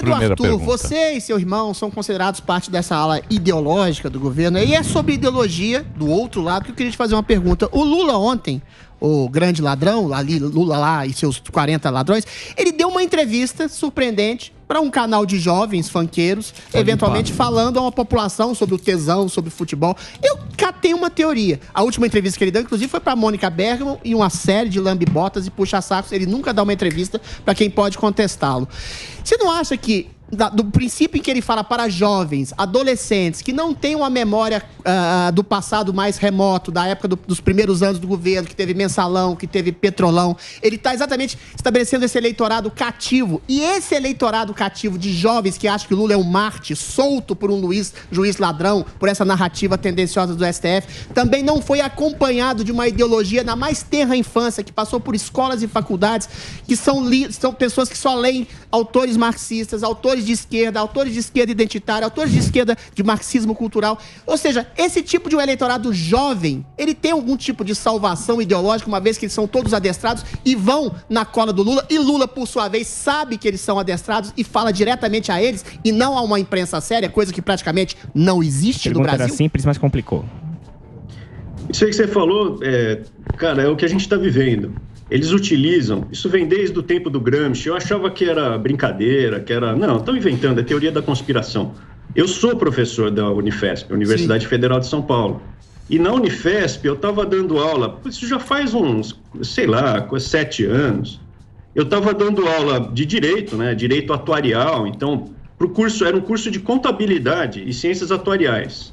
Primeira Arthur, pergunta. você e seu irmão são considerados parte dessa ala ideológica do governo, e é sobre ideologia, do outro lado, que eu queria te fazer uma pergunta. O Lula ontem, o grande ladrão, ali, Lula lá e seus 40 ladrões, ele deu uma entrevista surpreendente para um canal de jovens funqueiros, eventualmente falando a uma população sobre o tesão, sobre o futebol. Eu catei uma teoria. A última entrevista que ele deu, inclusive, foi para Mônica Bergman e uma série de lambe-botas e puxa-sacos. Ele nunca dá uma entrevista para quem pode contestá-lo. Você não acha que, do princípio em que ele fala para jovens, adolescentes, que não têm uma memória do passado mais remoto, da época dos primeiros anos do governo, que teve mensalão, que teve petrolão, ele está exatamente estabelecendo esse eleitorado cativo. E esse eleitorado cativo de jovens que acham que o Lula é um Marte, solto por um juiz ladrão, por essa narrativa tendenciosa do STF, também não foi acompanhado de uma ideologia na mais tenra infância, que passou por escolas e faculdades, que são pessoas que só leem autores marxistas, autores de esquerda identitária, autores de esquerda de marxismo cultural. Ou seja, esse tipo de um eleitorado jovem, ele tem algum tipo de salvação ideológica, uma vez que eles são todos adestrados e vão na cola do Lula, e Lula, por sua vez, sabe que eles são adestrados e fala diretamente a eles e não a uma imprensa séria, coisa que praticamente não existe no Brasil? Era simples, mas complicou. Isso aí que você falou, cara, é o que a gente está vivendo. Eles utilizam, isso vem desde o tempo do Gramsci, eu achava que era brincadeira, que era... Não, estão inventando, é teoria da conspiração. Eu sou professor da Unifesp, Universidade Federal de São Paulo. E na Unifesp eu estava dando aula, isso já faz uns, 7 anos. Eu estava dando aula de direito, né, direito atuarial, então era um curso de contabilidade e ciências atuariais.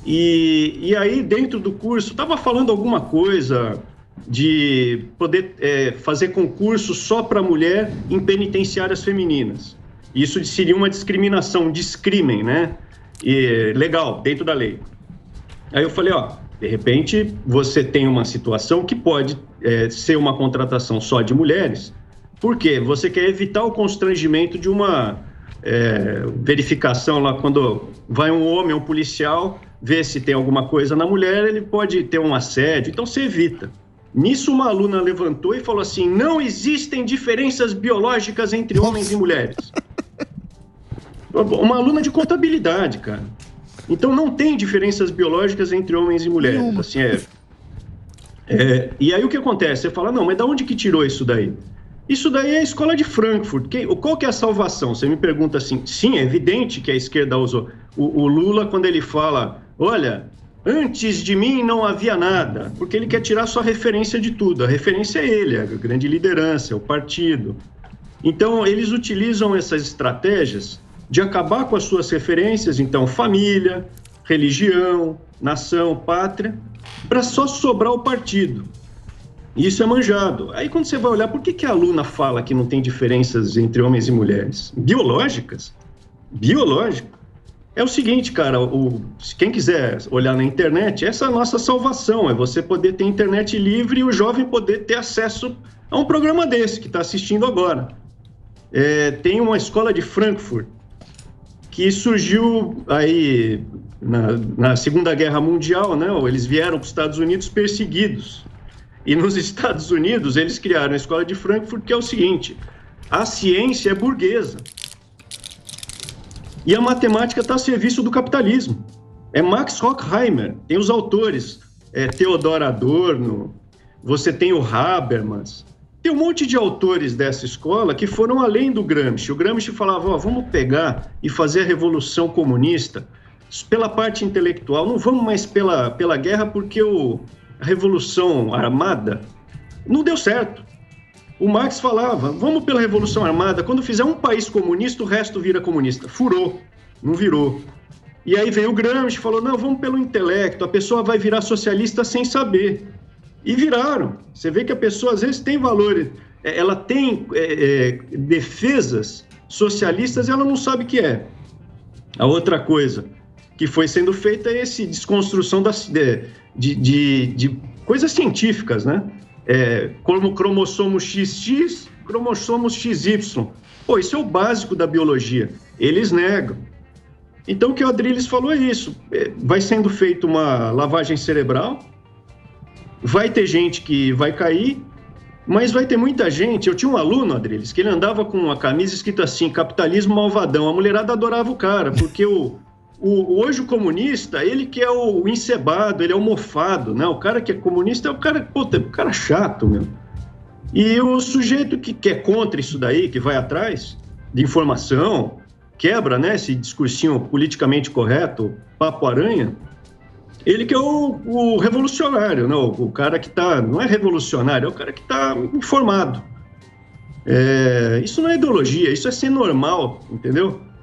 E aí dentro do curso estava falando alguma coisa de poder fazer concurso só para mulher em penitenciárias femininas. Isso seria uma discriminação, um discrimen, né? Legal, dentro da lei. Aí eu falei, de repente você tem uma situação que pode ser uma contratação só de mulheres, porque você quer evitar o constrangimento de uma verificação lá, quando vai um homem, um policial, ver se tem alguma coisa na mulher, ele pode ter um assédio, então você evita. Nisso, uma aluna levantou e falou assim, não existem diferenças biológicas entre homens e mulheres. Uma aluna de contabilidade, cara. Então, não tem diferenças biológicas entre homens e mulheres. Assim, e aí, o que acontece? Você fala, não, mas de onde que tirou isso daí? Isso daí é a escola de Frankfurt. Qual que é a salvação? Você me pergunta assim, sim, é evidente que a esquerda usou. O Lula, quando ele fala, olha... Antes de mim não havia nada, porque ele quer tirar sua referência de tudo. A referência é ele, a grande liderança, é o partido. Então, eles utilizam essas estratégias de acabar com as suas referências, então, família, religião, nação, pátria, para só sobrar o partido. E isso é manjado. Aí, quando você vai olhar, por que a aluna fala que não tem diferenças entre homens e mulheres? Biológicas? Biológicas. É o seguinte, cara, quem quiser olhar na internet, essa é a nossa salvação, é você poder ter internet livre e o jovem poder ter acesso a um programa desse que está assistindo agora. Tem uma escola de Frankfurt que surgiu aí na Segunda Guerra Mundial, né? Eles vieram para os Estados Unidos perseguidos. E nos Estados Unidos eles criaram a escola de Frankfurt, que é o seguinte, a ciência é burguesa. E a matemática está a serviço do capitalismo. É Max Horkheimer, tem os autores, Theodor Adorno, você tem o Habermas, tem um monte de autores dessa escola que foram além do Gramsci. O Gramsci falava, vamos pegar e fazer a revolução comunista pela parte intelectual, não vamos mais pela guerra, porque a revolução armada não deu certo. O Marx falava, vamos pela Revolução Armada, quando fizer um país comunista, o resto vira comunista. Furou, não virou. E aí veio o Gramsci e falou, não, vamos pelo intelecto, a pessoa vai virar socialista sem saber. E viraram. Você vê que a pessoa, às vezes, tem valores, ela tem defesas socialistas e ela não sabe o que é. A outra coisa que foi sendo feita é essa desconstrução de coisas científicas, né? Como cromossomo XX, cromossomo XY. Pô, isso é o básico da biologia. Eles negam. Então, o que o Adrilles falou é isso. Vai sendo feita uma lavagem cerebral, vai ter gente que vai cair, Mas vai ter muita gente. Eu tinha um aluno, Adriles, que ele andava com uma camisa escrita assim: capitalismo malvadão. A mulherada adorava o cara, porque hoje o comunista, ele que é o encebado, ele é o mofado, né? O cara que é comunista é o cara, puta, o cara chato, meu. E o sujeito que é contra isso daí, que vai atrás de informação, quebra, né, esse discursinho politicamente correto, papo aranha, ele que é o revolucionário, né? O cara que tá, não é revolucionário, é o cara que está informado. Isso não é ideologia, isso é ser normal, entendeu?